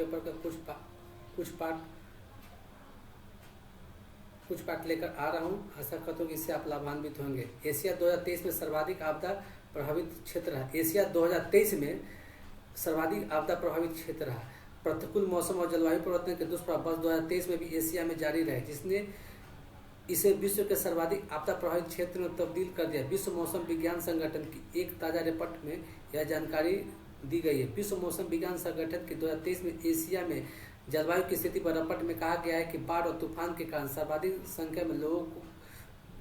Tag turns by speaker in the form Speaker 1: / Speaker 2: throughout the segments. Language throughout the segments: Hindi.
Speaker 1: पेपर का कुछ पाठ लेकर आ रहा हूँ। आशा करता हूँ कि इससे आप लाभान्वित होंगे। एशिया 2023 में सर्वाधिक आपदा प्रभावित क्षेत्र रहा। एशिया 2023 में सर्वाधिक आपदा प्रभावित क्षेत्र रहा। प्रतिकूल मौसम और जलवायु परिवर्तन के दुष्प्रभाव वर्ष 2023 में भी एशिया में जारी रहे, जिसने इसे विश्व के सर्वाधिक आपदा प्रभावित क्षेत्र में तब्दील कर दिया। विश्व मौसम विज्ञान संगठन की एक ताज़ा रिपोर्ट में यह जानकारी दी गई है। विश्व मौसम विज्ञान संगठन की 2023 में एशिया में जलवायु की स्थिति पर रिपोर्ट में कहा गया है कि बाढ़ और तूफान के कारण सर्वाधिक संख्या में लोगों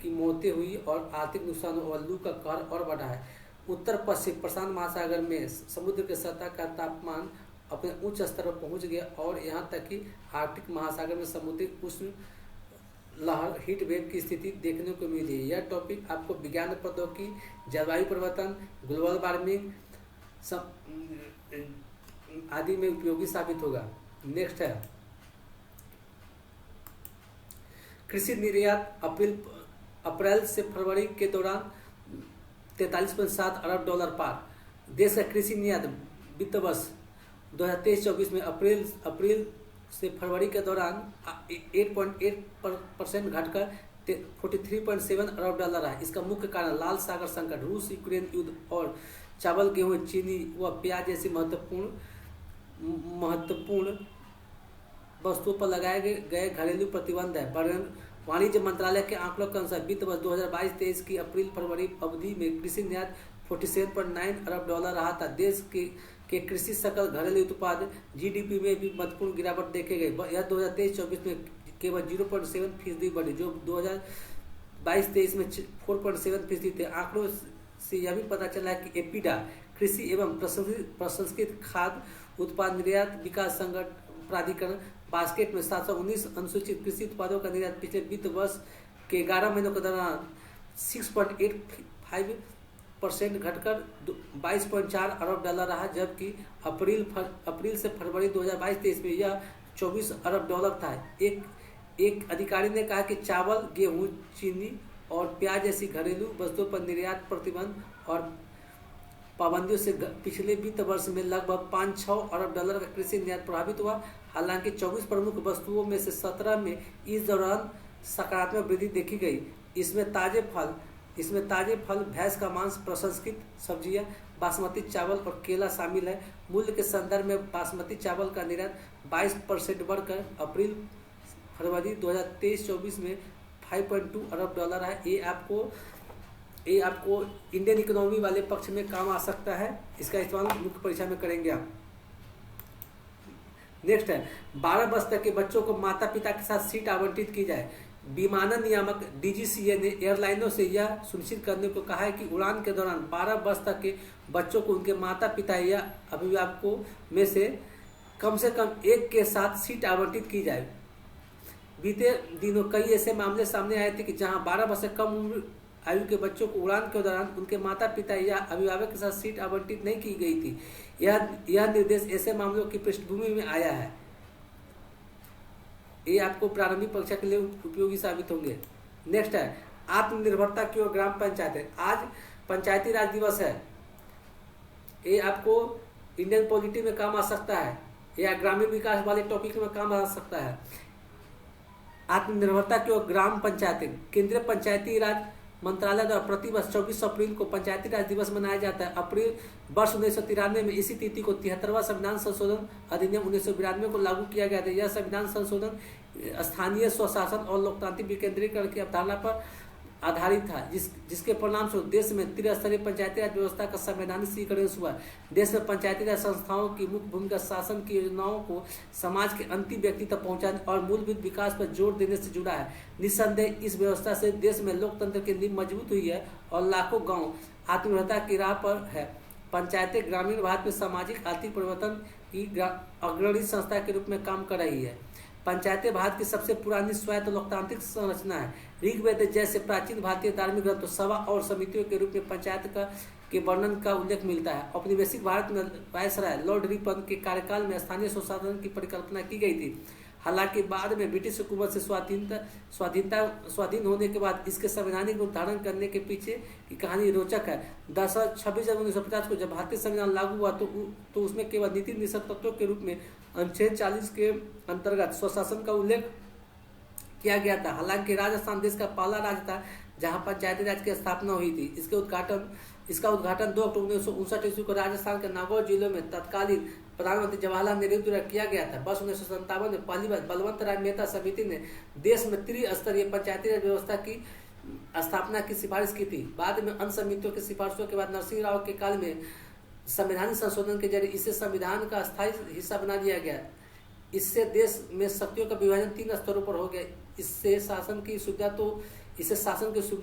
Speaker 1: की मौतें हुई और आर्थिक नुकसान और लू का कहर और बढ़ा है। उत्तर पश्चिम प्रशांत महासागर में समुद्र के सतह का तापमान अपने उच्च स्तर पर पहुंच गया और यहाँ तक कि आर्कटिक महासागर में समुद्री उष्ण लहर हीट वेव की स्थिति देखने को मिली है। यह टॉपिक आपको विज्ञान प्रौद्योगिकी, जलवायु परिवर्तन, ग्लोबल वार्मिंग आदि में उपयोगी साबित होगा। नेक्स्ट है कृषि निर्यात अप्रैल से फरवरी के दौरान 43.7 अरब डॉलर पार। देश का कृषि निर्यात वित्त वर्ष 2023-24 में अप्रैल से फरवरी के दौरान 8.8% घटकर 43.7 अरब डॉलर है। इसका मुख्य कारण लाल सागर संकट, रूस यूक्रेन युद्ध और चावल, गेहूं, चीनी व प्याज जैसी महत्वपूर्ण वस्तुओं पर लगाए गए घरेलू प्रतिबंध है। वाणिज्य मंत्रालय के आंकड़ों के अनुसार वित्त वर्ष 2022-23 की अप्रैल फरवरी अवधि में कृषि निर्यात 47.9 अरब डॉलर रहा था। देश के कृषि सकल घरेलू उत्पाद GDP में भी महत्वपूर्ण गिरावट देखे गए। यह 2023-24 में केवल 0.7% बढ़ी, जो 2022-23 में 4.7% थे। आंकड़ों से यह भी पता चला है कि एपीडा कृषि एवं प्रसंस्कृत खाद्य उत्पाद निर्यात विकास प्राधिकरण बास्केट में 719 अनुसूचित कृषि उत्पादों का निर्यात पिछले वित्त वर्ष के 11 महीनों के दौरान 6.85% घटकर 22.4 अरब डॉलर रहा, जबकि अप्रैल से फरवरी 2022-23 में यह 24 अरब डॉलर था। एक अधिकारी ने कहा कि चावल, गेहूं, चीनी और प्याज जैसी घरेलू वस्तुओं पर निर्यात प्रतिबंध और पाबंदियों से पिछले वित्त वर्ष में लगभग 5-6 अरब डॉलर का कृषि निर्यात प्रभावित हुआ। हालांकि 24 प्रमुख वस्तुओं में से 17 में इस दौरान सकारात्मक वृद्धि देखी गई। इसमें ताजे फल, भैंस का मांस, प्रसंस्कृत सब्जियां, बासमती चावल और केला शामिल है। मूल्य के संदर्भ में बासमती चावल का निर्यात 22% बढ़कर अप्रैल फरवरी 2023-24 में 5.2 अरब डॉलर है। ये आपको इंडियन इकोनॉमी वाले पक्ष में काम आ सकता है। इसका इस्तेमाल मुख्य परीक्षा में करेंगे आप। नेक्स्ट है 12 वर्ष तक के बच्चों को माता पिता के साथ सीट आवंटित की जाए। विमानन नियामक DGCA ने एयरलाइनों से यह सुनिश्चित करने को कहा है कि उड़ान के दौरान 12 वर्ष तक के बच्चों को उनके माता पिता या अभिभावकों में से कम एक के साथ सीट आवंटित की जाए। बीते दिनों कई ऐसे मामले सामने आए थे कि जहां 12 वर्ष से कम उम्र आयु के बच्चों को उड़ान के दौरान उनके माता पिता या अभिभावक के साथ सीट आवंटित नहीं की गई थी। यह निर्देश ऐसे मामलों की पृष्ठभूमि में आया है। ये आपको प्रारंभिक परीक्षा के लिए उपयोगी साबित होंगे। नेक्स्ट है आत्मनिर्भरता की ओर ग्राम पंचायतें। आज पंचायती राज दिवस है। ये आपको इंडियन पॉलिटी में काम आ सकता है या ग्रामीण विकास वाले टॉपिक में काम आ सकता है। आत्मनिर्भरता की ओर ग्राम पंचायतें। केंद्रीय पंचायती राज मंत्रालय द्वारा प्रतिवर्ष 24 अप्रैल को पंचायती राज दिवस मनाया जाता है। अप्रैल वर्ष 1993 में इसी तिथि को 73वां संविधान संशोधन अधिनियम 1992 को लागू किया गया था। यह संविधान संशोधन स्थानीय स्वशासन और लोकतांत्रिक विकेंद्रीकरण की अवधारणा पर आधारित था, जिसके परिणाम स्वरूप देश में त्रिस्तरीय पंचायती राज व्यवस्था का संवैधानिक स्वीकरण हुआ। देश में पंचायती राज संस्थाओं की मुख्य भूमिका शासन की योजनाओं को समाज के अंतिम व्यक्ति तक पहुंचाने और मूलभूत विकास पर जोर देने से जुड़ा है। निस्संदेह इस व्यवस्था से देश में लोकतंत्र की नींव मजबूत हुई है और लाखों गाँव आत्मनिर्भरता की राह पर है। पंचायतें ग्रामीण भारत में सामाजिक आर्थिक परिवर्तन की अग्रणी संस्था के रूप में काम कर रही है। पंचायतें भारत की सबसे पुरानी स्वायत्त लोकतांत्रिक संरचना है। ऋग्वेद जैसे प्राचीन भारतीय धार्मिक ग्रंथों, सभा और समितियों के रूप में पंचायत के वर्णन का उल्लेख मिलता है। औपनिवेशिक भारत में वायसराय लॉर्ड रिपन के कार्यकाल में स्थानीय स्वशासन की परिकल्पना की गई थी। हालांकि बाद में ब्रिटिश हुकूमत से स्वाधीन होने के बाद इसके संवैधानिक रूप धारण करने के पीछे की कहानी रोचक है। दरअसल 26 जनवरी 1950 को जब भारतीय संविधान लागू हुआ तो उसमें केवल नीति निषेध तत्वों के रूप में अनुच्छेद 40 के अंतर्गत स्वशासन का उल्लेख किया गया था। हालांकि राजस्थान देश का पहला राज्य था जहां पंचायती राज की स्थापना हुई थी। इसका उद्घाटन 2 अक्टूबर 1959 ईस्वी को राजस्थान के नागौर जिले में तत्कालीन प्रधानमंत्री जवाहरलाल नेहरू द्वारा किया गया था। वर्ष 1957 में पहली बार बलवंत राय मेहता समिति ने देश में त्रिस्तरीय पंचायती राज व्यवस्था की स्थापना की सिफारिश की थी। बाद में अन्य समितियों की सिफारिशों के बाद नरसिंह राव के काल में संवैधानिक संशोधन के जरिए इसे संविधान का स्थायी हिस्सा बना दिया गया। इससे देश में शक्तियों का विभाजन 3 स्तरों पर हो गया। इससे शासन की सुविधा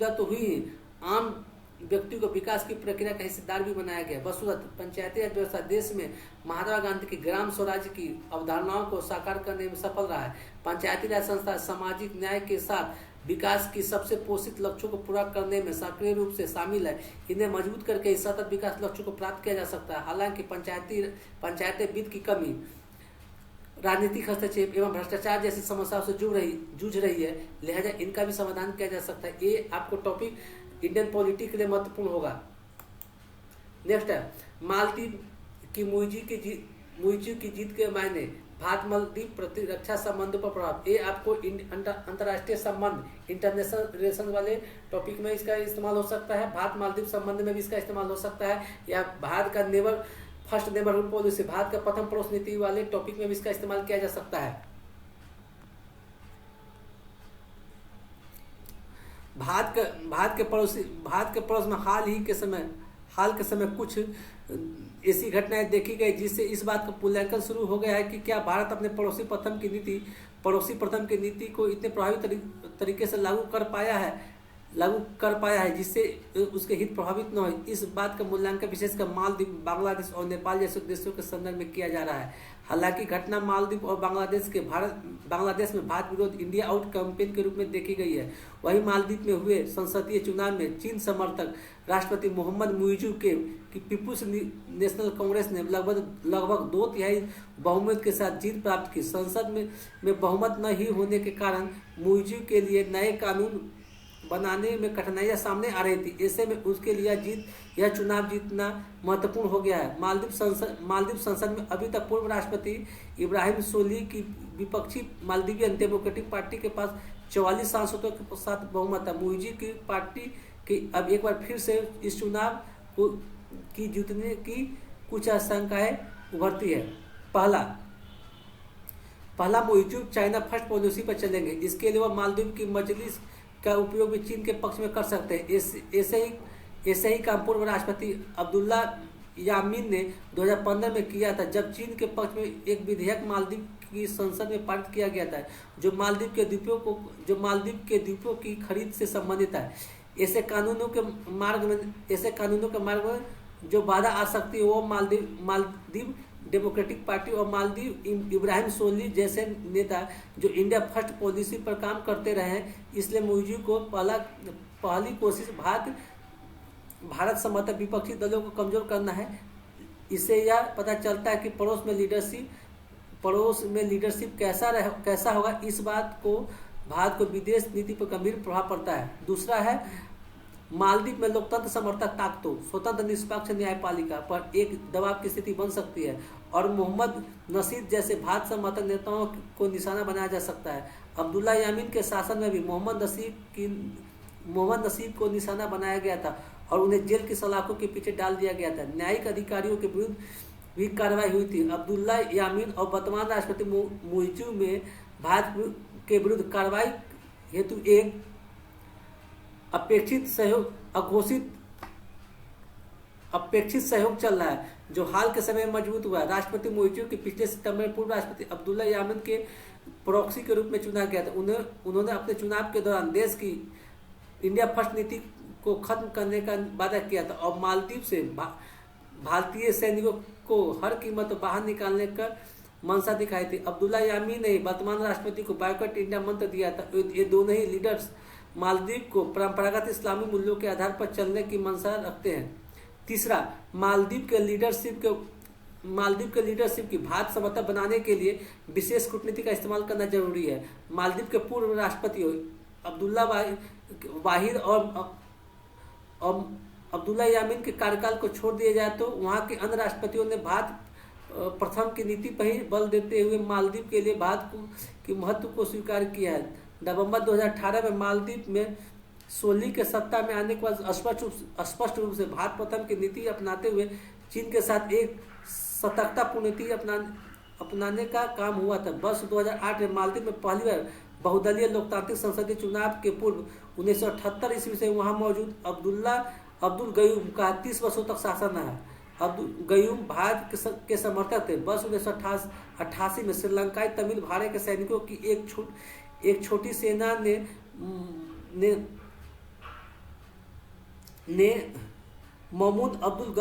Speaker 1: तो हुई ही, आम व्यक्ति को विकास की प्रक्रिया का हिस्सेदार भी बनाया गया। वस्तुतः पंचायती राज व्यवस्था देश में महात्मा गांधी की ग्राम स्वराज की अवधारणाओं को साकार करने में सफल रहा है। पंचायती राज संस्था सामाजिक न्याय के साथ विकास की सबसे पोषित लक्ष्यों को पूरा करने में सक्रिय रूप से शामिल है। इन्हें मजबूत करके इस सतत विकास लक्ष्यों को प्राप्त किया जा सकता है। हालांकि पंचायतें वित्त की कमी, राजनीतिक हस्तक्षेप एवं भ्रष्टाचार जैसी समस्याओं से जूझ रही है, लिहाजा इनका भी समाधान किया जा सकता है। ये आपको टॉपिक इंडियन पॉलिटी के लिए महत्वपूर्ण होगा। नेक्स्ट है मालदीव की मुइज़ी की जीत के मायने, भारत मालदीव प्रतिरक्षा संबंधों पर प्रभाव। ये आपको अंतर्राष्ट्रीय संबंध, इंटरनेशनल रिलेशन वाले टॉपिक में इसका इस्तेमाल हो सकता है। भारत मालदीव संबंध में भी इसका इस्तेमाल हो सकता है, या भारत का फर्स्ट नेबरहुड पॉलिसी, भारत का प्रथम पड़ोस नीति वाले टॉपिक में भी इसका इस्तेमाल किया जा सकता है। भारत के पड़ोस में हाल के समय कुछ ऐसी घटनाएं देखी गई जिससे इस बात का मूल्यांकन शुरू हो गया है कि क्या भारत अपने पड़ोसी प्रथम की नीति को इतने प्रभावी तरीके से लागू कर पाया है जिससे उसके हित प्रभावित न हो। इस बात का मूल्यांकन विशेषकर मालदीव, बांग्लादेश और नेपाल जैसे देशों के संदर्भ में किया जा रहा है। हालांकि घटना मालदीव और बांग्लादेश में भारत विरोध इंडिया आउट कैंपेन के रूप में देखी गई है। वहीं मालदीव में हुए संसदीय चुनाव में चीन समर्थक राष्ट्रपति मोहम्मद मुइज़ू की पीपुल्स नेशनल कांग्रेस ने लगभग 2/3 बहुमत के साथ जीत प्राप्त की। संसद में बहुमत न ही होने के कारण मुइज़ू के लिए नए कानून बनाने में कठिनाइयां सामने आ रही थी। ऐसे में उसके लिए यह चुनाव जीतना महत्वपूर्ण हो गया है। मालदीव संसद में अभी तक पूर्व राष्ट्रपति इब्राहिम सोली की विपक्षी मालदीवियन डेमोक्रेटिक पार्टी के पास 44 सांसदों के साथ बहुमत है। मुइज़ी की पार्टी की अब एक बार फिर से इस चुनाव की जीतने की कुछ आशंकाएं उभरती है। पहला मुइज़ू चाइना फर्स्ट पॉलिसी पर चलेंगे। इसके लिए वह मालदीव की मजलिस का उपयोग भी चीन के पक्ष में कर सकते हैं। ऐसे ही काम पूर्व राष्ट्रपति अब्दुल्ला यामीन ने 2015 में किया था, जब चीन के पक्ष में एक विधेयक मालदीव की संसद में पारित किया गया था जो मालदीव के द्वीपों की खरीद से संबंधित है। ऐसे कानूनों के मार्ग में जो बाधा आ सकती है वो मालदीव डेमोक्रेटिक पार्टी और मालदीव इब्राहिम सोली जैसे नेता जो इंडिया फर्स्ट पॉलिसी पर काम करते रहे हैं। इसलिए मुइज़ू को पहली कोशिश भारत समर्थक विपक्षी दलों को कमजोर करना है। इससे यह पता चलता है कि पड़ोस में लीडरशिप कैसा होगा, इस बात को भारत को विदेश नीति पर गंभीर प्रभाव पड़ता है। दूसरा है मालदीव में लोकतंत्र समर्थक ताकतों, स्वतंत्र निष्पक्ष न्यायपालिका पर एक दबाव की स्थिति बन सकती है और मोहम्मद नसीद जैसे भारत समर्थक नेताओं को निशाना बनाया जा सकता है। अब्दुल्ला यामीन के शासन में भी मोहम्मद नसीब को निशाना बनाया गया था और उन्हें जेल की सलाखों के पीछे डाल दिया गया था। न्यायिक अधिकारियों के विरुद्ध भी कार्रवाई हुई थी। अब्दुल्ला यामीन और वर्तमान राष्ट्रपति मुइज़ू में भारत के विरुद्ध कार्रवाई हेतु एक अपेक्षित सहयोग चल रहा है जो हाल के समय में मजबूत हुआ है। राष्ट्रपति मुइज़ू के पिछले सितंबर में पूर्व राष्ट्रपति अब्दुल्ला यामीन के प्रॉक्सी के रूप में चुना गया था। उन्होंने अपने चुनाव के दौरान देश की इंडिया फर्स्ट नीति को खत्म करने का वादा किया था और मालदीव से भारतीय सैनिकों को हर कीमत पर बाहर निकालने का मंशा दिखाई थी। अब्दुल्ला यामीन ने वर्तमान राष्ट्रपति को बायकॉट इंडिया मंत्र दिया था। ये दोनों ही लीडर्स मालदीव को परंपरागत इस्लामी मूल्यों के आधार पर चलने की मंशा रखते हैं। तीसरा, मालदीव के लीडरशिप की भारत समर्थक बनाने के लिए विशेष कूटनीति का इस्तेमाल करना जरूरी है। मालदीव के पूर्व राष्ट्रपति अब्दुल्ला वाहिद और अब्दुल्ला यामीन के कार्यकाल को छोड़ दिया जाए तो वहां के अन्य राष्ट्रपतियों ने भारत प्रथम की नीति पर ही बल देते हुए मालदीव के लिए भारत के महत्व को स्वीकार किया है। नवंबर 2018 में मालदीव में सोली के सत्ता में आने के बाद स्पष्ट रूप से भारत प्रथम की नीति अपनाते हुए चीन के साथ एक सतर्कतापूर्ण नीति अपनाने का काम हुआ था। वर्ष 2008 में मालदीव में पहली बार बहुदलीय लोकतांत्रिक संसदीय चुनाव के पूर्व 1978 ईस्वी से वहां मौजूद अब्दुल गयूम का 30 वर्षों तक शासन रहा। अब्दुल गयूम भारत के समर्थक थे। वर्ष 1988 में श्रीलंकाई तमिल भाड़े के सैनिकों की एक छोटी सेना ने महमूद अब्दुल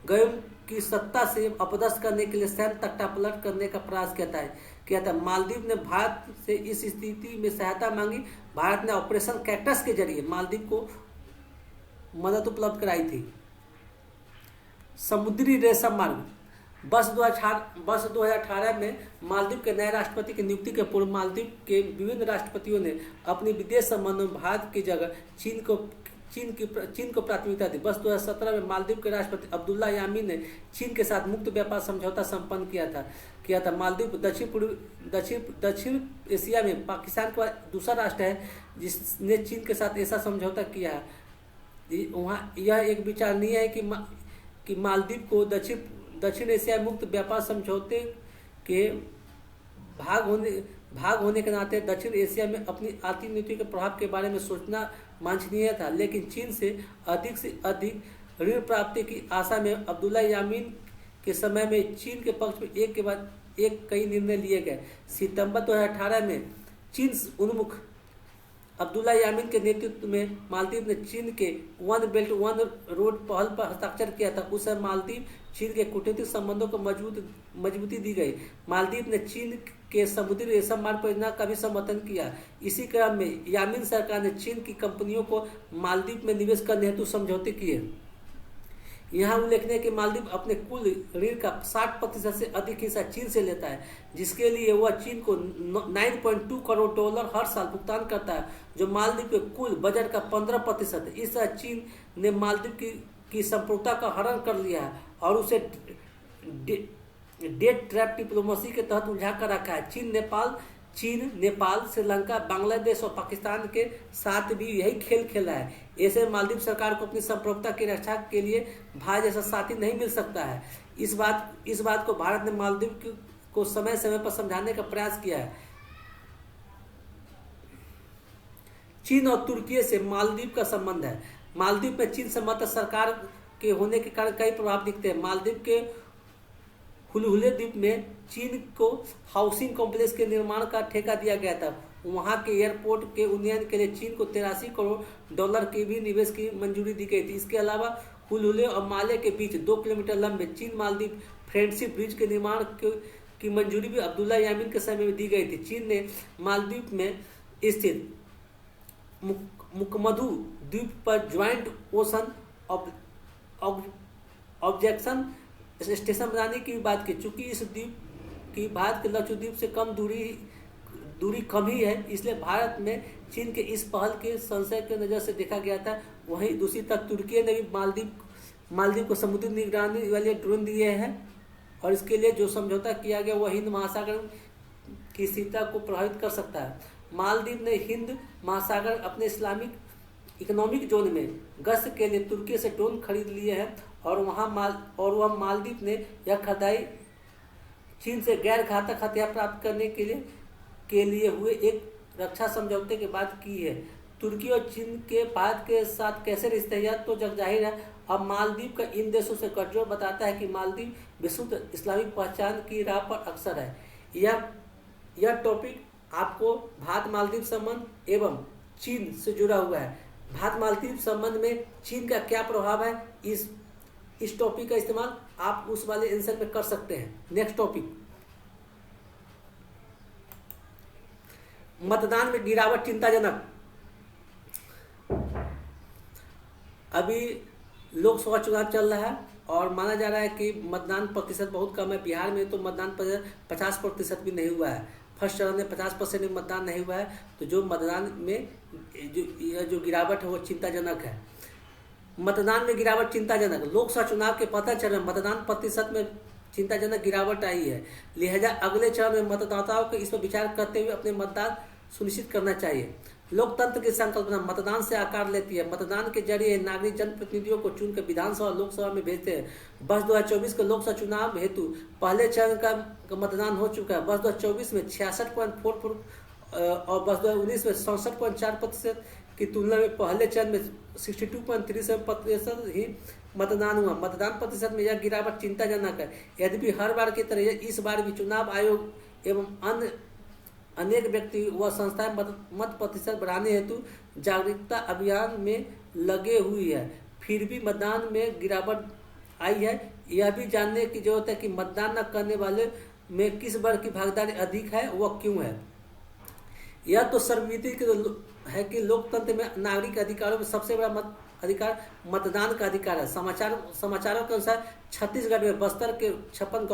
Speaker 1: गयूम की सत्ता से अपदस्थ करने के लिए सैन्य तख्तापलट करने का प्रयास किया था। मालदीव ने भारत से इस स्थिति में सहायता मांगी। भारत ने ऑपरेशन कैक्टस के जरिए मालदीव को मदद उपलब्ध कराई थी। समुद्री रेशम मार्ग। वर्ष 2018 में मालदीव के नए राष्ट्रपति की नियुक्ति के पूर्व मालदीव के विभिन्न राष्ट्रपतियों ने अपनी विदेश संबंधों में भारत की जगह चीन को प्राथमिकता दी। वर्ष 2017 में मालदीव के राष्ट्रपति अब्दुल्ला यामीन ने चीन के साथ मुक्त व्यापार समझौता संपन्न किया था। मालदीव दक्षिण एशिया में पाकिस्तान के बाद दूसरा राष्ट्र है जिसने चीन के साथ ऐसा समझौता किया है। वहाँ यह एक विचारणीय है कि मालदीव को दक्षिण एशिया मुक्त व्यापार समझौते के भाग होने के नाते दक्षिण एशिया में अपनी आर्थिक नीति के प्रभाव के बारे में सोचना वांछनीय था, लेकिन चीन से अधिक ऋण प्राप्ति की आशा में अब्दुल्ला यामीन के समय में चीन के पक्ष में एक के बाद एक कई निर्णय लिए गए। सितंबर 2018 में चीन उन्मुख अब्दुल्ला यामीन के नेतृत्व में मालदीव ने चीन के वन बेल्ट वन रोड पहल पर हस्ताक्षर किया था। उस समय मालदीव चीन के कूटनीतिक संबंधों को मजबूती दी गई। मालदीव ने चीन के समुद्री रेशम मार्ग परियोजना का भी समर्थन किया। इसी क्रम में यामीन सरकार ने चीन की कंपनियों को मालदीव में निवेश करने हेतु समझौते किए। यहाँ उल्लेखनीय है कि मालदीव अपने कुल ऋण का 60% से अधिक हिस्सा चीन से लेता है, जिसके लिए वह चीन को 9.2 करोड़ डॉलर हर साल भुगतान करता है, जो मालदीव के कुल बजट का 15% है। इस तरह चीन ने मालदीव की संप्रभुता का हरण कर लिया है और उसे डेट ट्रैप डिप्लोमेसी के तहत उलझा कर रखा है। चीन, नेपाल, श्रीलंका, बांग्लादेश और पाकिस्तान के साथ भी यही खेल खेला है। ऐसे मालदीव सरकार को अपनी संप्रभुता की रक्षा के लिए भारत जैसा साथी नहीं मिल सकता है। इस बात को भारत ने मालदीव को समय समय पर समझाने का प्रयास किया है। चीन और तुर्की से मालदीव का संबंध है। मालदीव में चीन समर्थित सरकार के होने के कारण कई प्रभाव दिखते हैं। मालदीव के हुलहुले द्वीप में चीन को हाउसिंग कॉम्प्लेक्स के निर्माण का ठेका दिया गया था। वहां के एयरपोर्ट के उन्नयन के लिए चीन को 83 करोड़ डॉलर के भी निवेश की मंजूरी दी गई थी। इसके अलावा हुलहुले और माले के बीच 2 किलोमीटर लंबे चीन मालदीव फ्रेंडशिप ब्रिज के निर्माण की मंजूरी भी अब्दुल्ला यामीन के समय में दी गई थी। चीन ने मालदीव में स्थित मुकमधु द्वीप पर ज्वाइंट ओशन ऑब्जेक्शन स्टेशन बनाने की बात की। चूंकि इस द्वीप की भारत के लक्षद्वीप से कम दूरी कम ही है, इसलिए भारत में चीन के इस पहल के संशय के नज़र से देखा गया था। वहीं दूसरी तरफ तुर्की ने भी मालदीव को समुद्री निगरानी वाले ड्रोन दिए हैं और इसके लिए जो समझौता किया गया वह हिंद महासागर की स्थिरता को प्रभावित कर सकता है। मालदीव ने हिंद महासागर अपने इस्लामिक इकोनॉमिक जोन में गश्त के लिए तुर्की से ड्रोन खरीद लिए हैं और वह मालदीव ने यह खरीदारी चीन से गैर घातक हथियार प्राप्त करने के लिए हुए एक रक्षा समझौते के बाद की है। तुर्की और चीन के भारत के साथ कैसे रिश्ते हैं तो जग जाहिर है। अब मालदीव का इन देशों से गठजोड़ बताता है कि मालदीव विशुद्ध इस्लामिक पहचान की राह पर अक्सर है। यह टॉपिक आपको भारत मालदीव संबंध एवं चीन से जुड़ा हुआ है। भारत मालदीव संबंध में चीन का क्या प्रभाव है, इस टॉपिक का इस्तेमाल आप उस वाले आंसर में कर सकते हैं। नेक्स्ट टॉपिक, मतदान में गिरावट चिंताजनक। अभी लोकसभा चुनाव चल रहा है और माना जा रहा है कि मतदान प्रतिशत बहुत कम है। बिहार में तो मतदान 50% भी नहीं हुआ है। फर्स्ट चरण में 50% में मतदान नहीं हुआ है, तो जो मतदान में जो गिरावट है वो चिंताजनक है। मतदान में गिरावट चिंताजनक। लोकसभा चुनाव के 5 चरण में मतदान प्रतिशत में चिंताजनक गिरावट आई है। लिहाजा अगले चरण में मतदाताओं को इस पर विचार करते हुए अपने मतदान सुनिश्चित करना चाहिए। लोकतंत्र की संकल्पना मतदान से आकार लेती है। मतदान के जरिए नागरिक जनप्रतिनिधियों को चुनकर विधानसभा और लोकसभा में भेजते हैं। वर्ष 2024 के लोकसभा चुनाव हेतु पहले चरण का मतदान हो चुका है। वर्ष 2024 में 66.44 और वर्ष 2019 में 67.4% की तुलना में पहले चरण में 62.37% ही मतदान हुआ। मतदान प्रतिशत में यह गिरावट चिंताजनक है। यद्यपि हर बार की तरह इस बार भी चुनाव आयोग एवं अनेक व्यक्ति व संस्थाएं मत प्रतिशत बढ़ाने हेतु जागरूकता अभियान में लगे हुई है। फिर भी मतदान में गिरावट आई है। यह भी जानने की जरूरत है कि मतदान न करने वाले में किस वर्ग की भागीदारी अधिक है, वह क्यों है। यह तो सर्वविदित है कि लोकतंत्र में नागरिक अधिकारों में सबसे बड़ा अधिकार मतदान का अधिकार है। समाचारों के अनुसार छत्तीसगढ़ में बस्तर के 56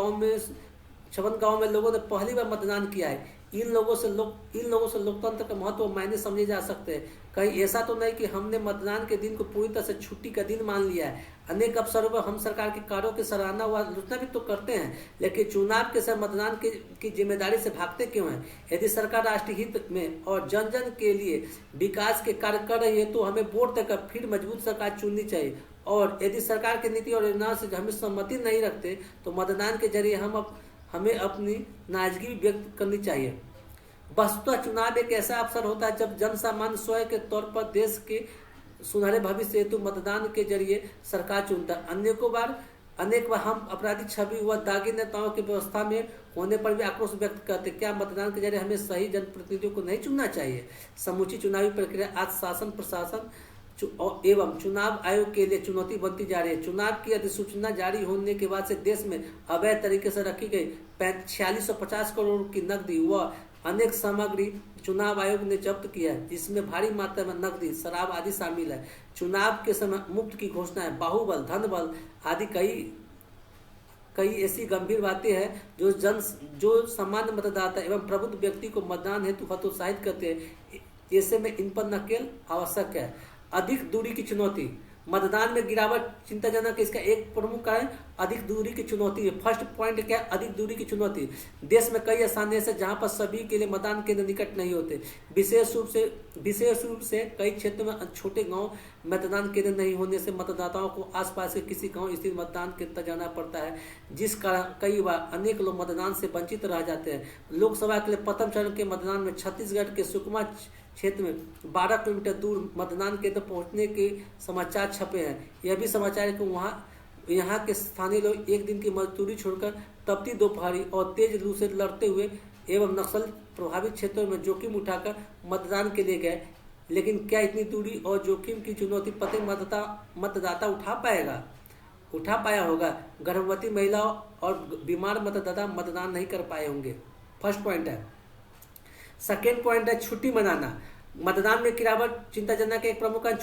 Speaker 1: गाँव में लोगों ने पहली बार मतदान किया है। इन लोगों से लोकतंत्र का महत्व मायने समझे जा सकते हैं। कहीं ऐसा तो नहीं कि हमने मतदान के दिन को पूरी तरह से छुट्टी का दिन मान लिया है। अनेक अवसरों पर हम सरकार के कार्यों की सराहना व आलोचना भी तो करते हैं, लेकिन चुनाव के समय मतदान की जिम्मेदारी से भागते क्यों हैं। यदि सरकार राष्ट्रीय हित में और जन जन के लिए विकास के कार्य कर रही है तो हमें वोट देकर फिर मजबूत सरकार चुननी चाहिए। और यदि सरकार की नीति और योजना से हमें सहमति नहीं रखते तो मतदान के जरिए हमें अपनी नाराजगी व्यक्त करनी चाहिए। वस्तुतः चुनाव एक ऐसा अवसर होता है जब जन सामान्य स्वयं के तौर पर देश के सुनहरे भविष्य हेतु मतदान के जरिए सरकार चुनता है। अनेक बार हम अपराधी छवि व दागी नेताओं की व्यवस्था में होने पर भी आक्रोश व्यक्त करते। क्या मतदान के जरिए हमें सही जनप्रतिनिधियों को नहीं चुनना चाहिए। समूची चुनावी प्रक्रिया आज शासन प्रशासन एवं चुनाव आयोग के लिए चुनौती बनती जा रही है। चुनाव की अधिसूचना जारी होने के बाद से देश में अवैध तरीके से रखी गई 4650 करोड़ की नकदी व अनेक सामग्री चुनाव आयोग ने जब्त किया है, जिसमें भारी मात्रा में नकदी, शराब आदि शामिल है। चुनाव के समय मुफ्त की घोषणाएं, बाहुबल, धन बल आदि कई ऐसी गंभीर बातें हैं जो सामान्य मतदाता एवं प्रबुद्ध व्यक्ति को मतदान हेतु हतोत्साहित करते हैं। ऐसे में इन पर नकेल आवश्यक है। अधिक दूरी की चुनौती। मतदान में गिरावट चिंताजनक। इसका एक प्रमुख कारण अधिक दूरी की चुनौती है। फर्स्ट पॉइंट क्या है? अधिक दूरी की चुनौती। देश में कई स्थान ऐसे जहां पर सभी के लिए मतदान केंद्र निकट नहीं होते। विशेष रूप से कई क्षेत्रों में छोटे गांव मतदान केंद्र नहीं होने से मतदाताओं को आसपास के किसी गांव स्थित मतदान केंद्र तक जाना पड़ता है, जिस कारण कई बार अनेक लोग मतदान से वंचित रह जाते हैं। लोकसभा के लिए प्रथम चरण के मतदान में छत्तीसगढ़ के सुकमा क्षेत्र में 12 किलोमीटर दूर मतदान केंद्र पहुंचने के समाचार छपे हैं। यह भी समाचार है कि यहाँ के स्थानीय लोग एक दिन की मजदूरी छोड़कर तपती दोपहरी और तेज लू से लड़ते हुए एवं नक्सल प्रभावित क्षेत्रों में जोखिम उठाकर मतदान के लिए गए। लेकिन क्या इतनी दूरी और जोखिम की चुनौती प्रत्येक मतदाता उठा पाया होगा? गर्भवती महिलाओं और बीमार मतदाता मतदान नहीं कर पाए होंगे। फर्स्ट पॉइंट है। सेकेंड पॉइंट है छुट्टी मनाना। मतदान में गिरावट चिंताजनक एक प्रमुख कारण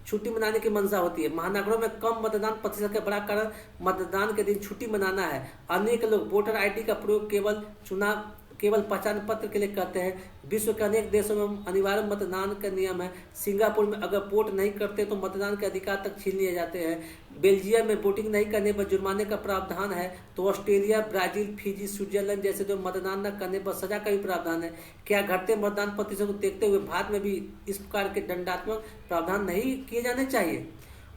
Speaker 1: छुट्टी मनाने की मंशा होती है। महानगरों में कम मतदान प्रतिशत का बड़ा कारण मतदान के दिन छुट्टी मनाना है। अनेक लोग वोटर आईडी का प्रयोग केवल पहचान पत्र के लिए करते हैं। विश्व के अनेक देशों में अनिवार्य मतदान का नियम है। सिंगापुर में अगर वोट नहीं करते तो मतदान के अधिकार तक छीन लिए जाते हैं। बेल्जियम में वोटिंग नहीं करने पर जुर्माने का प्रावधान है। तो ऑस्ट्रेलिया, ब्राजील, फिजी, स्विट्जरलैंड जैसे जो मतदान न करने पर सजा का भी प्रावधान है। क्या घटते मतदान प्रतिशत को देखते हुए भारत में भी इस प्रकार के दंडात्मक प्रावधान नहीं किए जाने चाहिए?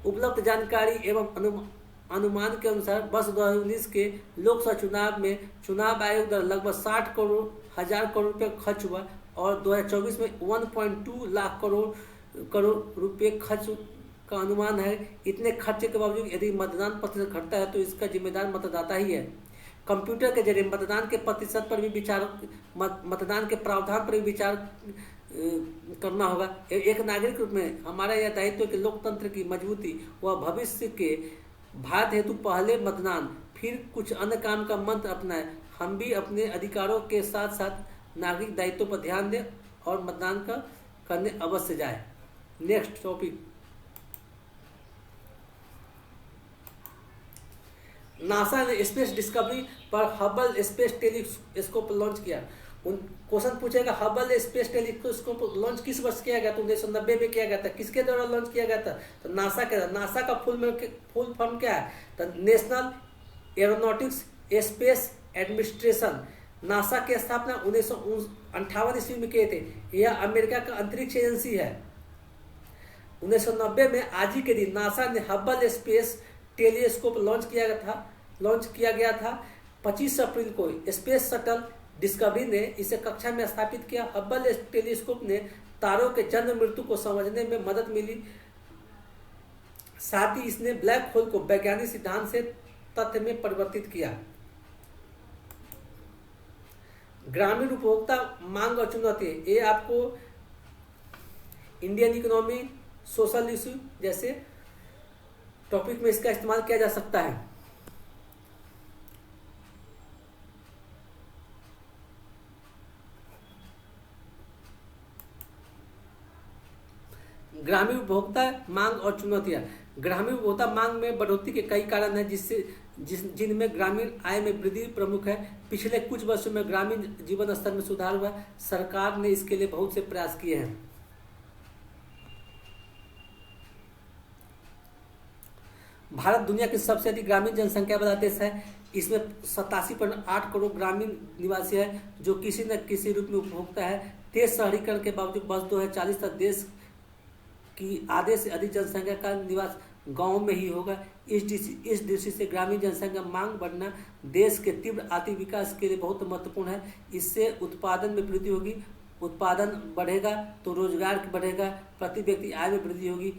Speaker 1: उपलब्ध जानकारी एवं अनुमान के अनुसार वर्ष 2019 के लोकसभा चुनाव में चुनाव आयोग द्वारा लगभग 60 हजार करोड़ रुपये खर्च हुआ और 2024 में 1.2 लाख करोड़ रुपये खर्च का अनुमान है। इतने खर्चे के बावजूद यदि मतदान प्रतिशत घटता है तो इसका जिम्मेदार मतदाता ही है। कंप्यूटर के जरिए मतदान के प्रतिशत पर भी मतदान के प्रावधान पर भी विचार करना होगा। एक नागरिक रूप में हमारा यह दायित्व है कि लोकतंत्र की मजबूती व भविष्य के भारत हेतु पहले मतदान फिर कुछ अन्य काम का मंत्र अपनाएं। हम भी अपने अधिकारों के साथ साथ नागरिक दायित्व पर ध्यान दें और मतदान करने अवश्य जाए। नेक्स्ट टॉपिक, नासा ने स्पेस डिस्कवरी पर हबल स्पेस टेलीस्कोप लॉन्च किया। क्वेश्चन पूछेगा हबल स्पेस टेलीस्कोप लॉन्च किस वर्ष किया गया? तो 1990 में किया गया था। किसके द्वारा लॉन्च किया गया था? तो नासा के। नासा का फुल फॉर्म क्या है? तो national aeronautics space administration. NASA की स्थापना 1958 ईस्वी में किए थे। यह अमेरिका का अंतरिक्ष एजेंसी है। 1990 में आज ही के दिन नासा ने हबल स्पेस टेलीस्कोप लॉन्च किया गया था। 25 अप्रैल को स्पेस शटल डिस्कवरी ने इसे कक्षा में स्थापित किया। हबल टेलीस्कोप ने तारों के जन्म मृत्यु को समझने में मदद मिली। साथ ही इसने ब्लैक होल को वैज्ञानिक सिद्धांत से तथ्य में परिवर्तित किया। ग्रामीण उपभोक्ता मांग और चुनौती, ये आपको इंडियन इकोनॉमी, सोशल इश्यू जैसे टॉपिक में इसका इस्तेमाल किया जा सकता है। ग्रामीण उपभोक्ता मांग और चुनौतियां। ग्रामीण उपभोक्ता मांग में बढ़ोतरी के कई कारण हैं जिनमें ग्रामीण आय में वृद्धि प्रमुख है। पिछले कुछ वर्षों में ग्रामीण जीवन स्तर में सुधार हुआ। सरकार ने इसके लिए बहुत से प्रयास किए हैं। भारत दुनिया की सबसे अधिक ग्रामीण जनसंख्या वाला देश है। इसमें 87.8 करोड़ ग्रामीण निवासी है जो किसी न किसी रूप में उपभोक्ता है। तेज शहरीकरण के बावजूद वर्ष 2040 तक देश की आधे से अधिक जनसंख्या का निवास गांव में ही होगा। इस दृष्टि से ग्रामीण जनसंख्या मांग बढ़ना देश के तीव्र आर्थिक विकास के लिए बहुत महत्वपूर्ण है। इससे उत्पादन में वृद्धि होगी। उत्पादन बढ़ेगा तो रोजगार बढ़ेगा, प्रति व्यक्ति आय में वृद्धि होगी।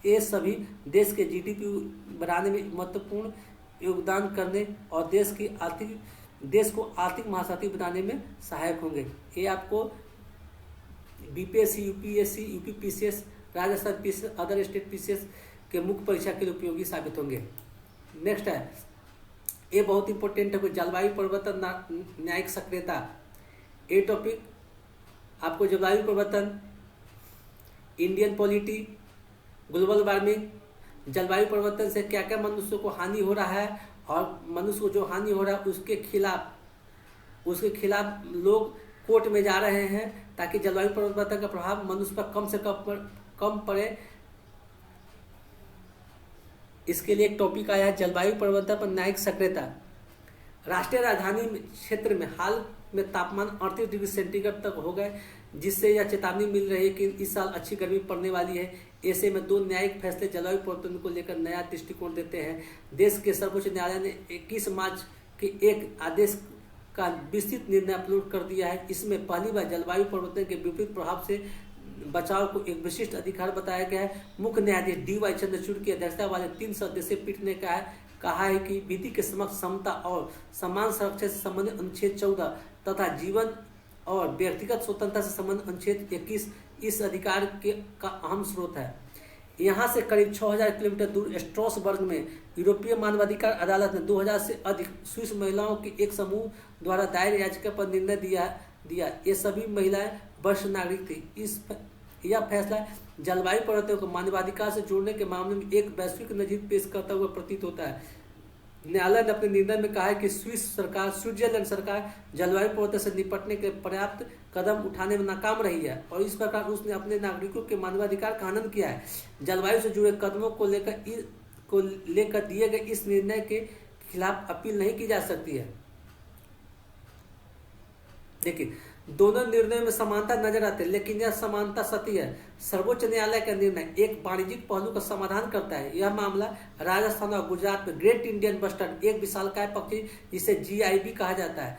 Speaker 1: ये सभी देश के जीडीपी बढ़ाने में महत्वपूर्ण योगदान करने और देश को आर्थिक महाशक्ति बनाने में सहायक होंगे। ये आपको BPSC, UPSC, UPPCS, Rajasthan PCS, other state PCS के मुख्य परीक्षा के लिए उपयोगी साबित होंगे। नेक्स्ट है, ये बहुत इंपॉर्टेंट है, जलवायु परिवर्तन न्यायिक सक्रियता। ये टॉपिक आपको जलवायु परिवर्तन, इंडियन पॉलिटी, ग्लोबल वार्मिंग, जलवायु परिवर्तन से क्या क्या मनुष्य को हानि हो रहा है और मनुष्य को जो हानि हो रहा है उसके खिलाफ लोग कोर्ट में जा रहे हैं ताकि जलवायु परिवर्तन का प्रभाव मनुष्य पर कम से कम पड़े। इसके लिए एक टॉपिक आया है जलवायु परिवर्तन पर न्यायिक सक्रियता। राष्ट्रीय राजधानी क्षेत्र में हाल में तापमान 38 डिग्री सेंटीग्रेड तक हो गए, जिससे यह चेतावनी मिल रही है कि इस साल अच्छी गर्मी पड़ने वाली है। ऐसे में 2 न्यायिक फैसले जलवायु परिवर्तन को लेकर नया दृष्टिकोण देते हैं। देश के सर्वोच्च न्यायालय ने 21 मार्च के एक आदेश का विस्तृत निर्णय अपलोड कर दिया है। इसमें पहली बार जलवायु परिवर्तन के विपरीत प्रभाव से बचाव को एक विशिष्ट अधिकार बताया गया है। मुख्य न्यायाधीश DY चंद्रचूड़ की अध्यक्षता वाले 3 सदस्यीय पीठ ने कहा है कि विधि के समक्ष समता और समान संरक्षण से संबंधित अनुच्छेद 14 तथा जीवन और व्यक्तिगत स्वतंत्रता से संबंधित अनुच्छेद 21 इस अधिकार का अहम स्रोत है। यहाँ से करीब 6000 किलोमीटर दूर स्ट्रासबर्ग में यूरोपीय मानवाधिकार अदालत ने 2000 से अधिक स्विस महिलाओं के एक समूह द्वारा दायर याचिका पर निर्णय दिया। ये सभी महिलाएं वरिष्ठ नागरिक थी। यह फैसला जलवायु परिवर्तन को मानवाधिकार से जोड़ने के मामले में एक वैश्विक नजीर पेश करता हुआ प्रतीत होता है। न्यायालय ने अपने निर्णय में कहा है कि स्विट्जरलैंड सरकार जलवायु परिवर्तन से निपटने के पर्याप्त कदम उठाने में नाकाम रही है और इस प्रकार उसने अपने नागरिकों के मानवाधिकार का हनन किया है। जलवायु से जुड़े कदमों को लेकर दिए गए इस निर्णय के खिलाफ अपील नहीं की जा सकती है। देखिए, दोनों निर्णयों में समानता नजर आती है, लेकिन यह समानता सती है। सर्वोच्च न्यायालय का निर्णय एक वाणिज्यिक पहलू का समाधान करता है। यह मामला राजस्थान और गुजरात में ग्रेट इंडियन बस्टर्ड, एक विशालकाय पक्षी जिसे GIB कहा जाता है,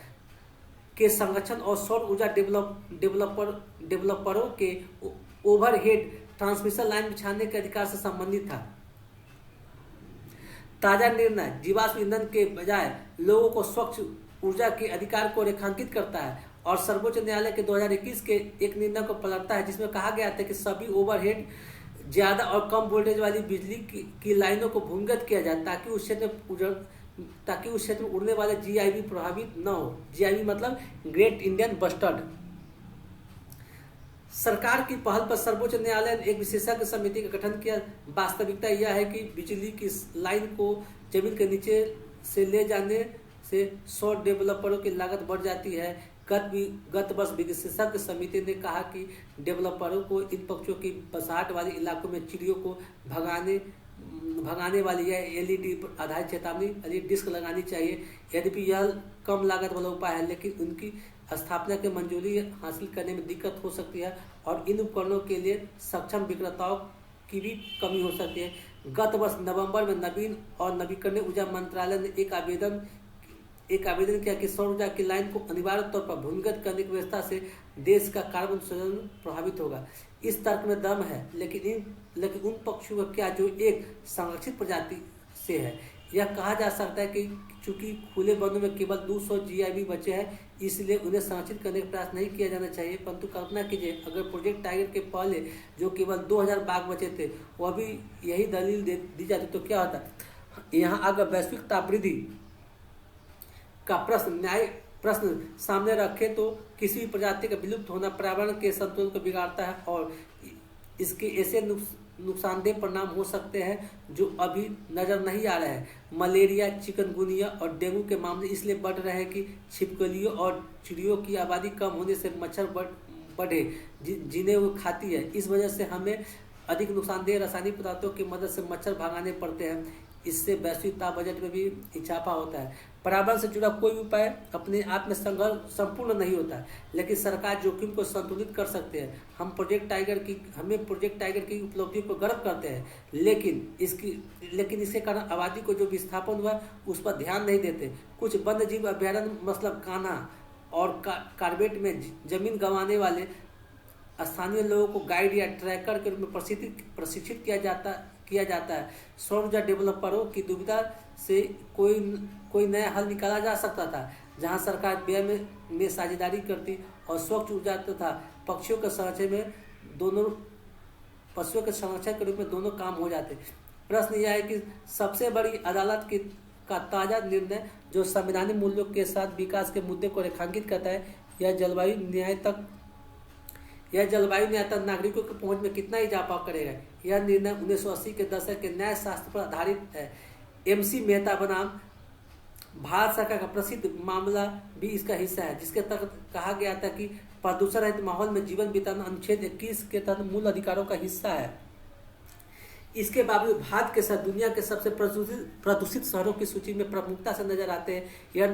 Speaker 1: के संरक्षण और सौर ऊर्जा डेवलपरों के ओवरहेड ट्रांसमिशन लाइन बिछाने के अधिकार से संबंधित था। ताजा निर्णय जीवाश्म ईंधन के बजाय लोगों को स्वच्छ ऊर्जा के अधिकार को रेखांकित करता है और सर्वोच्च न्यायालय के 2021 के एक निर्णय को पलटता है, जिसमें कहा गया था कि सभी ओवरहेड ज्यादा और कम वोल्टेज वाली बिजली की लाइनों को भूमिगत किया जाए ताकि उस क्षेत्र में उड़ने वाले GIB प्रभावित न हो। GIB मतलब ग्रेट इंडियन बस्टर्ड। सरकार की पहल पर सर्वोच्च न्यायालय ने एक विशेषज्ञ समिति का गठन किया। वास्तविकता यह है कि बिजली की लाइन को जमीन के नीचे से ले जाने से सौर डेवलपरों की लागत बढ़ जाती है। गत वर्ष विशेषज्ञ समिति ने कहा कि डेवलपरों को इन पक्षियों की बसाहट वाले इलाकों में चिड़ियों को भगाने वाली यह एलईडी आधारित चेतावनी एलईडी डिस्क लगानी चाहिए। यद्यपि यह कम लागत वाला उपाय है, लेकिन उनकी स्थापना की मंजूरी हासिल करने में दिक्कत हो सकती है और इन उपकरणों के लिए सक्षम विक्रेताओं की भी कमी हो सकती है। गत वर्ष नवंबर में नवीन और नवीकरणीय ऊर्जा मंत्रालय ने एक आवेदन किया कि सौर ऊर्जा की लाइन को अनिवार्य तौर पर भूमिगत करने की व्यवस्था से देश का कार्बन उत्सर्जन प्रभावित होगा। इस तर्क में दम है, लेकिन उन पक्षियों का क्या जो एक संरक्षित प्रजाति से है। यह कहा जा सकता है कि चूंकि खुले वनों में केवल 200 GIB बचे हैं, इसलिए उन्हें संरक्षित करने का प्रयास नहीं किया जाना चाहिए। परंतु कल्पना कीजिए अगर प्रोजेक्ट टाइगर के पहले जो केवल 2000 बाघ बचे थे वह भी यही दलील दी जाती तो क्या होता। यहाँ अगर वैश्विक तापवृद्धि का प्रश्न सामने रखे तो किसी भी प्रजाति का विलुप्त होना पर्यावरण के संतुलन को बिगाड़ता है और इसके ऐसे नुकसानदेह परिणाम हो सकते हैं जो अभी नजर नहीं आ रहे हैं। मलेरिया, चिकनगुनिया और डेंगू के मामले इसलिए बढ़ रहे हैं कि छिपकलियों और चिड़ियों की आबादी कम होने से मच्छर बढ़े जिन्हें वो खाती है। इस वजह से हमें अधिक नुकसानदेह रासायनिक पदार्थों की मदद से मच्छर भगाने पड़ते हैं। इससे वैश्विक ताप बजट में भी इजाफा होता है। पर्यावरण से जुड़ा कोई उपाय अपने आप में संपूर्ण नहीं होता है, लेकिन सरकार जोखिम को संतुलित कर सकते हैं। हमें प्रोजेक्ट टाइगर की उपलब्धियों पर गर्व करते हैं, लेकिन इसके कारण आबादी को जो विस्थापन हुआ उस पर ध्यान नहीं देते। कुछ वन्य जीव अभ्यारण्य मतलब कान्हा और कार्बेट में जमीन गंवाने वाले स्थानीय लोगों को गाइड या ट्रैकर के रूप में प्रशिक्षित किया जाता है। सौर ऊर्जा डेवलपरों की दुविधा से कोई नया हल निकाला जा सकता था, जहां सरकार व्यय में साझेदारी करती और स्वच्छ ऊर्जा तथा पक्षियों के संरक्षण के रूप में दोनों काम हो जाते। प्रश्न यह है कि सबसे बड़ी अदालत का ताजा निर्णय जो संवैधानिक मूल्यों के साथ विकास के मुद्दे को रेखांकित करता है, यह जलवायु न्याय तक नागरिकों की पहुंच में कितना इजाफा करेगा। यह निर्णय 1980 के दशक के न्याय शास्त्र पर आधारित है। MC मेहता बनाम भारत सरकार का प्रसिद्ध मामला भी इसका हिस्सा है, जिसके तहत कहा गया था कि प्रदूषण रहित माहौल में जीवन बिताना अनुच्छेद 21 के तहत मूल अधिकारों का हिस्सा है। इसके बावजूद भारत के साथ दुनिया के सबसे प्रदूषित शहरों की सूची में प्रमुखता से नजर आते हैं। यह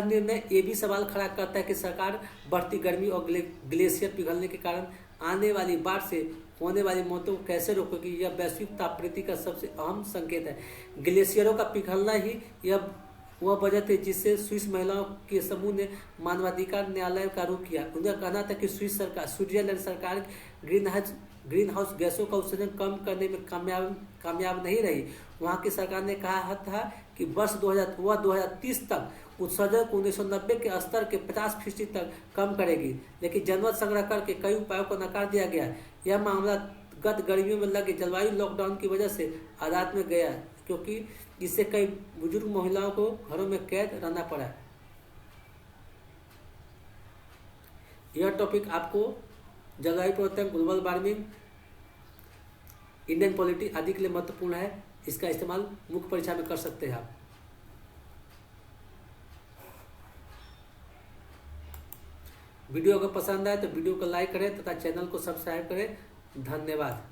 Speaker 1: निर्णय ये भी सवाल खड़ा करता है कि सरकार बढ़ती गर्मी और ग्लेशियर पिघलने के कारण आने वाली बाढ़ से होने वाली मौतों को कैसे रोकेगी। यह वैश्विक तापवृद्धि का सबसे अहम संकेत है। ग्लेशियरों का पिघलना ही वह वजह थी जिससे स्विस महिलाओं के समूह ने मानवाधिकार न्यायालय का रुख किया। उनका कहना था कि स्विट्जरलैंड सरकार ग्रीन हाउस गैसों का उत्सर्जन कम करने में कामयाब नहीं रही। वहां की सरकार ने कहा था कि वर्ष 2030 तक उत्सर्जन को 1990 के स्तर के 50% तक कम करेगी, लेकिन जनमत संग्रह करके कई उपायों को नकार दिया गया। यह मामला गत गर्मियों में लगे जलवायु लॉकडाउन की वजह से अदालत में गया, क्योंकि इससे कई बुजुर्ग महिलाओं को घरों में कैद रहना पड़ा। यह टॉपिक आपको जलवायु परिवर्तन, ग्लोबल वार्मिंग, इंडियन पॉलिटी आदि के लिए महत्वपूर्ण है। इसका इस्तेमाल मुख्य परीक्षा में कर सकते हैं आप। वीडियो अगर पसंद आए तो वीडियो को लाइक करें तथा चैनल को सब्सक्राइब करें। धन्यवाद।